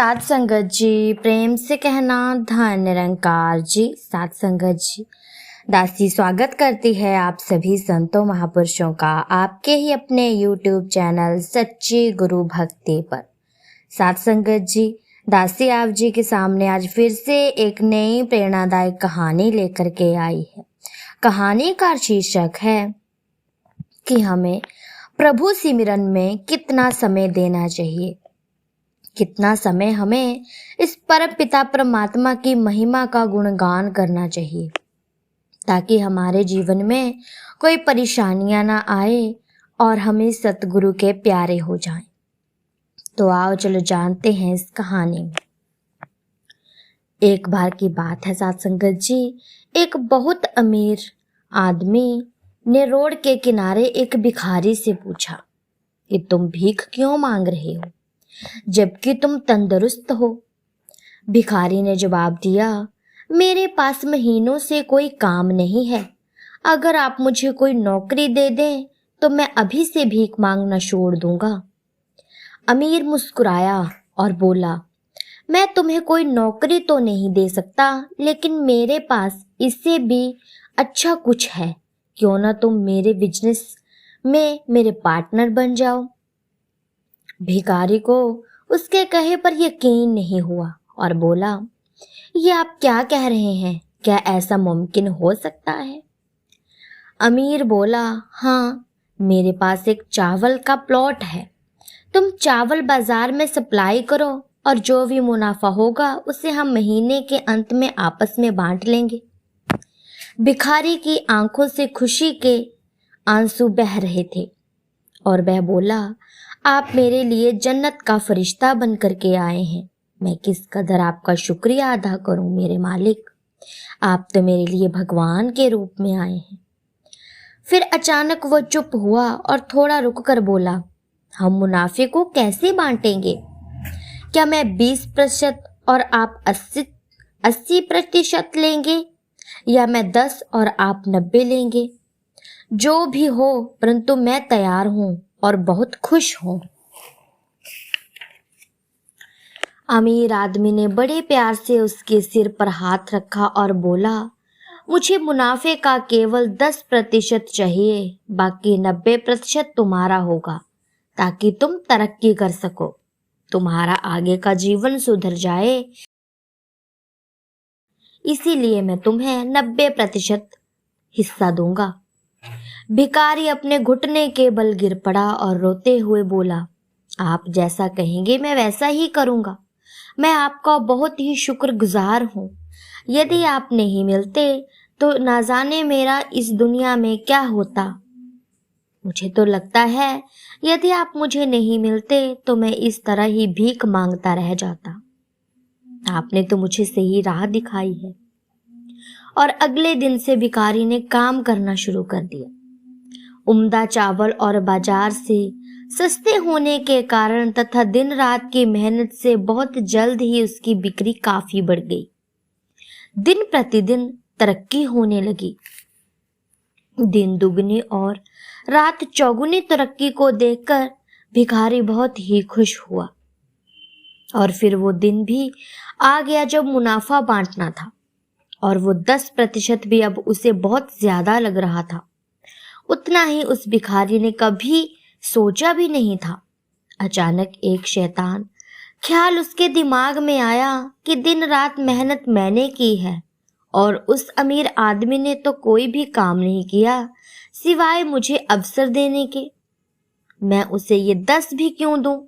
साथ संगत जी, प्रेम से कहना धन निरंकार जी। साथ संगत जी, दासी स्वागत करती है आप सभी संतों महापुरुषों का आपके ही अपने YouTube चैनल सच्ची गुरु भक्ति पर। साथ संगत जी, दासी आप जी के सामने आज फिर से एक नई प्रेरणादायक कहानी लेकर के आई है। कहानी का शीर्षक है कि हमें प्रभु सिमरन में कितना समय देना चाहिए, कितना समय हमें इस परम पिता परमात्मा की महिमा का गुणगान करना चाहिए, ताकि हमारे जीवन में कोई परेशानियां ना आए और हमें सतगुरु के प्यारे हो जाएं। तो आओ चलो जानते हैं इस कहानी में। एक बार की बात है साथ संगत जी, एक बहुत अमीर आदमी ने रोड के किनारे एक भिखारी से पूछा कि तुम भीख क्यों मांग रहे हो जबकि तुम तंदुरुस्त हो। भिखारी ने जवाब दिया, मेरे पास महीनों से कोई काम नहीं है। अगर आप मुझे कोई नौकरी दे दें तो मैं अभी से भीख मांगना छोड़ दूंगा। अमीर मुस्कुराया और बोला, मैं तुम्हें कोई नौकरी तो नहीं दे सकता, लेकिन मेरे पास इससे भी अच्छा कुछ है। क्यों ना तुम मेरे बिजनेस में मेरे पार्टनर बन जाओ। भिखारी को उसके कहे पर यकीन नहीं हुआ और बोला, ये आप क्या कह रहे हैं? क्या ऐसा मुमकिन हो सकता है? अमीर बोला, हाँ, मेरे पास एक चावल का प्लॉट है। तुम चावल बाजार में सप्लाई करो और जो भी मुनाफा होगा उसे हम महीने के अंत में आपस में बांट लेंगे। भिखारी की आंखों से खुशी के आंसू बह रहे थे और वह बोला, आप मेरे लिए जन्नत का फरिश्ता बन करके आए हैं। मैं किस कदर आपका शुक्रिया अदा करूं मेरे मालिक। आप तो मेरे लिए भगवान के रूप में आए हैं। फिर अचानक वो चुप हुआ और थोड़ा रुककर बोला, हम मुनाफे को कैसे बांटेंगे? क्या मैं 20% और आप 80% लेंगे, या मैं 10 और आप 90 लेंगे? जो भी हो, परंतु मैं तैयार हूं और बहुत खुश हूं। अमीर आदमी ने बड़े प्यार से उसके सिर पर हाथ रखा और बोला, मुझे मुनाफे का केवल 10% चाहिए, बाकी 90% तुम्हारा होगा, ताकि तुम तरक्की कर सको, तुम्हारा आगे का जीवन सुधर जाए। इसीलिए मैं तुम्हें 90% हिस्सा दूंगा। भिखारी अपने घुटने के बल गिर पड़ा और रोते हुए बोला, आप जैसा कहेंगे मैं वैसा ही करूंगा। मैं आपका बहुत ही शुक्रगुजार हूँ। यदि आप नहीं मिलते तो ना जाने मेरा इस दुनिया में क्या होता। मुझे तो लगता है यदि आप मुझे नहीं मिलते तो मैं इस तरह ही भीख मांगता रह जाता। आपने तो मुझे सही राह दिखाई है। और अगले दिन से भिखारी ने काम करना शुरू कर दिया। उम्दा चावल और बाजार से सस्ते होने के कारण तथा दिन रात की मेहनत से बहुत जल्द ही उसकी बिक्री काफी बढ़ गई। दिन प्रतिदिन तरक्की होने लगी। दिन दुगनी और रात चौगुनी तरक्की को देखकर भिखारी बहुत ही खुश हुआ। और फिर वो दिन भी आ गया जब मुनाफा बांटना था, और वो 10% भी अब उसे बहुत ज्यादा लग रहा था। उतना ही उस भिखारी ने कभी सोचा भी नहीं था। अचानक एक शैतान ख्याल उसके दिमाग में आया कि दिन रात मेहनत मैंने की है और उस अमीर आदमी ने तो कोई भी काम नहीं किया सिवाय मुझे अवसर देने के। मैं उसे ये 10 भी क्यों दूं?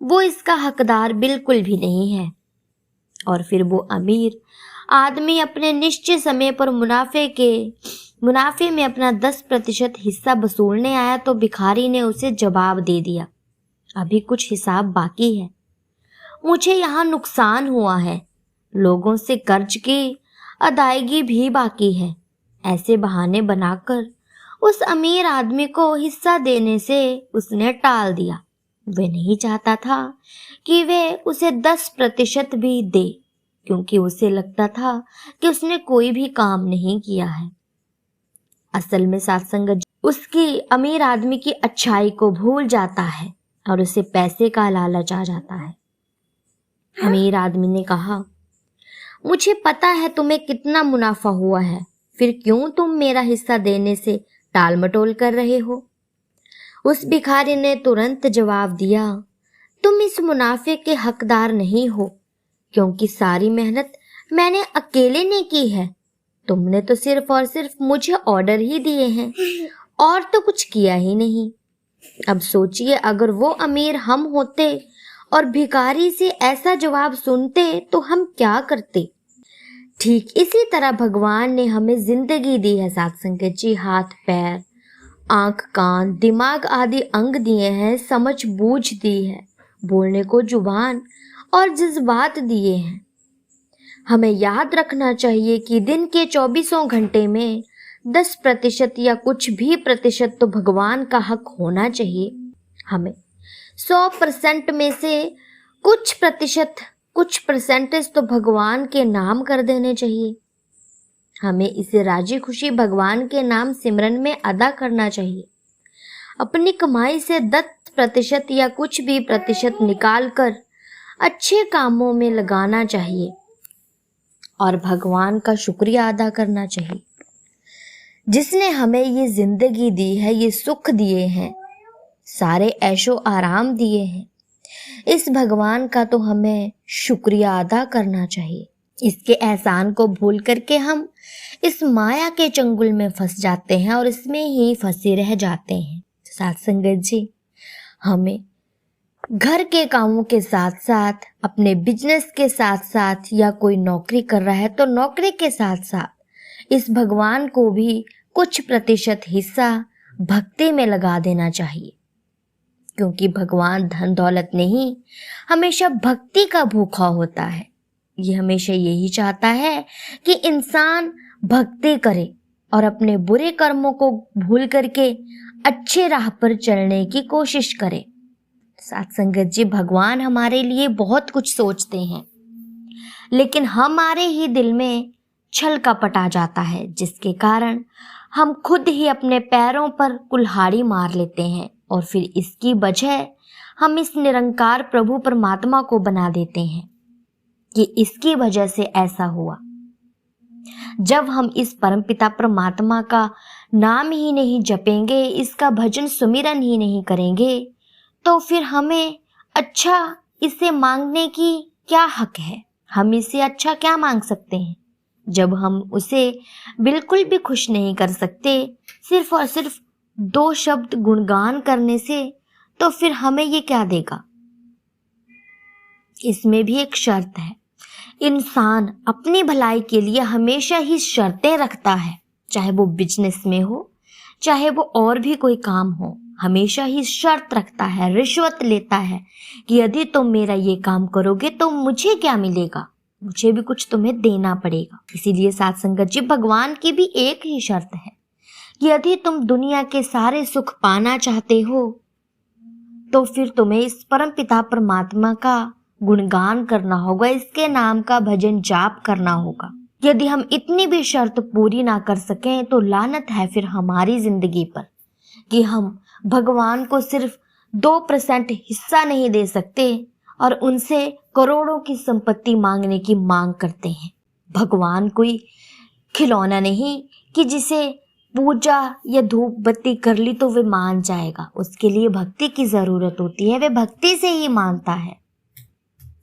वो इसका हकदार बिल्कुल भी नहीं है। और फिर वो अमीर आदमी अपने निश्चित समय पर मुनाफे में अपना 10% हिस्सा वसूलने आया तो भिखारी ने उसे जवाब दे दिया, अभी कुछ हिसाब बाकी है। मुझे यहाँ नुकसान हुआ है, लोगों से कर्ज की अदायगी भी बाकी है। ऐसे बहाने बनाकर उस अमीर आदमी को हिस्सा देने से उसने टाल दिया। वह नहीं चाहता था कि वे उसे 10% भी दे, क्योंकि उसे लगता था कि उसने कोई भी काम नहीं किया है। असल में सत्संग उसकी अमीर आदमी की अच्छाई को भूल जाता है और उसे पैसे का लालच आ जाता है। अमीर आदमी ने कहा, मुझे पता है तुम्हें कितना मुनाफा हुआ है, फिर क्यों तुम मेरा हिस्सा देने से टाल मटोल कर रहे हो? उस भिखारी ने तुरंत जवाब दिया, तुम इस मुनाफे के हकदार नहीं हो, क्योंकि सारी मेहनत मैंने अकेले ने की है। तुमने तो सिर्फ और सिर्फ मुझे ऑर्डर ही दिए हैं और तो कुछ किया ही नहीं। अब सोचिए, अगर वो अमीर हम होते और भिखारी से ऐसा जवाब सुनते तो हम क्या करते? ठीक इसी तरह भगवान ने हमें जिंदगी दी है साथ संगत जी। हाथ पैर, आंख कान, दिमाग आदि अंग दिए हैं, समझ बूझ दी है, बोलने को जुबान और जज्बात दिए हैं। हमें याद रखना चाहिए कि दिन के 24 घंटे में 10% या कुछ भी प्रतिशत तो भगवान का हक होना चाहिए। हमें 100% में से कुछ परसेंटेज तो भगवान के नाम कर देने चाहिए। हमें इसे राजी खुशी भगवान के नाम सिमरन में अदा करना चाहिए। अपनी कमाई से 10% या कुछ भी प्रतिशत निकाल कर अच्छे कामों में लगाना चाहिए और भगवान का शुक्रिया अदा करना चाहिए, जिसने हमें ये जिंदगी दी है, ये सुख दिए हैं, सारे ऐशो आराम दिए हैं। इस भगवान का तो हमें शुक्रिया अदा करना चाहिए। इसके एहसान को भूल करके हम इस माया के चंगुल में फंस जाते हैं और इसमें ही फंसे रह जाते हैं। साथ संगत जी, हमें घर के कामों के साथ साथ, अपने बिजनेस के साथ साथ, या कोई नौकरी कर रहा है तो नौकरी के साथ साथ इस भगवान को भी कुछ प्रतिशत हिस्सा भक्ति में लगा देना चाहिए, क्योंकि भगवान धन दौलत नहीं, हमेशा भक्ति का भूखा होता है। ये हमेशा यही चाहता है कि इंसान भक्ति करे और अपने बुरे कर्मों को भूल करके अच्छे राह पर चलने की कोशिश करे। साथ संगत जी, भगवान हमारे लिए बहुत कुछ सोचते हैं, लेकिन हमारे ही दिल में छल कपट आ जाता है, जिसके कारण हम खुद ही अपने पैरों पर कुल्हाड़ी मार लेते हैं और फिर इसकी वजह हम इस निरंकार प्रभु परमात्मा को बना देते हैं कि इसकी वजह से ऐसा हुआ। जब हम इस परमपिता परमात्मा का नाम ही नहीं जपेंगे, इसका भजन सुमिरन ही नहीं करेंगे, तो फिर हमें अच्छा इसे मांगने की क्या हक है? हम इससे अच्छा क्या मांग सकते हैं जब हम उसे बिल्कुल भी खुश नहीं कर सकते सिर्फ और सिर्फ 2 शब्द गुणगान करने से? तो फिर हमें ये क्या देगा? इसमें भी एक शर्त है। इंसान अपनी भलाई के लिए हमेशा ही शर्तें रखता है, चाहे वो बिजनेस में हो, चाहे वो और भी कोई काम हो, हमेशा ही शर्त रखता है, रिश्वत लेता है कि यदि तुम मेरा ये काम करोगे तो मुझे क्या मिलेगा, मुझे भी कुछ तुम्हें देना पड़ेगा। इसीलिए साथ संगत जी, भगवान की भी एक ही शर्त है कि यदि तुम दुनिया के सारे सुख पाना चाहते हो तो फिर तुम्हें इस परम पिता परमात्मा का गुणगान करना होगा, इसके नाम का भजन जाप करना होगा। यदि हम इतनी भी शर्त पूरी ना कर सकें तो लानत है फिर हमारी जिंदगी पर कि हम भगवान को सिर्फ 2% हिस्सा नहीं दे सकते और उनसे करोड़ों की संपत्ति मांगने की मांग करते हैं। भगवान कोई खिलौना नहीं कि जिसे पूजा या धूप बत्ती कर ली तो वे मान जाएगा। उसके लिए भक्ति की जरूरत होती है, वे भक्ति से ही मानता है,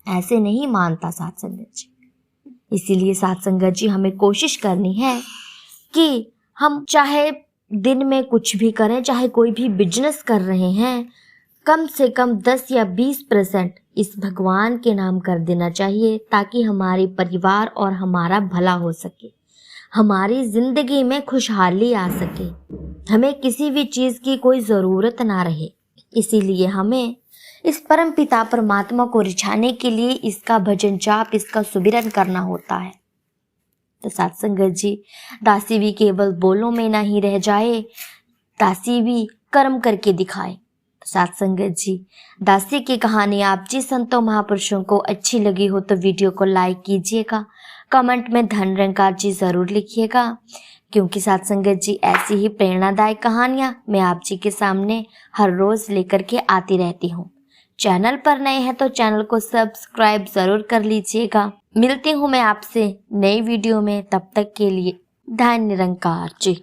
ऐसे नहीं मानता साथ संगत जी। इसीलिए साथ संगत जी, हमें कोशिश करनी है कि हम चाहे दिन में कुछ भी करें, चाहे कोई भी बिजनेस कर रहे हैं, कम से कम 10 या 20% इस भगवान के नाम कर देना चाहिए, ताकि हमारे परिवार और हमारा भला हो सके, हमारी जिंदगी में खुशहाली आ सके, हमें किसी भी चीज़ की कोई ज़रूरत ना रहे। इसीलिए हमें इस परम पिता परमात्मा को रिझाने के लिए इसका भजन जाप, इसका सुमिरन करना होता है। तो साथ संगत जी, दासी भी केवल बोलों में ना ही रह जाए, दासी भी कर्म करके दिखाए। तो साथ संगत जी, दासी की कहानी आप जी संतों महापुरुषों को अच्छी लगी हो तो वीडियो को लाइक कीजिएगा, कमेंट में धन निरंकार जी ज़रूर लिखिएगा, क्योंकि साथ संगत जी ऐसी ही प्रेरणादायक कहानियाँ मैं आप जी के सामने हर रोज़ लेकर के आती रहती हूँ। चैनल पर नए हैं तो चैनल को सब्सक्राइब जरूर कर लीजिएगा। मिलती हूँ मैं आपसे नई वीडियो में, तब तक के लिए धन्य निरंकार जी।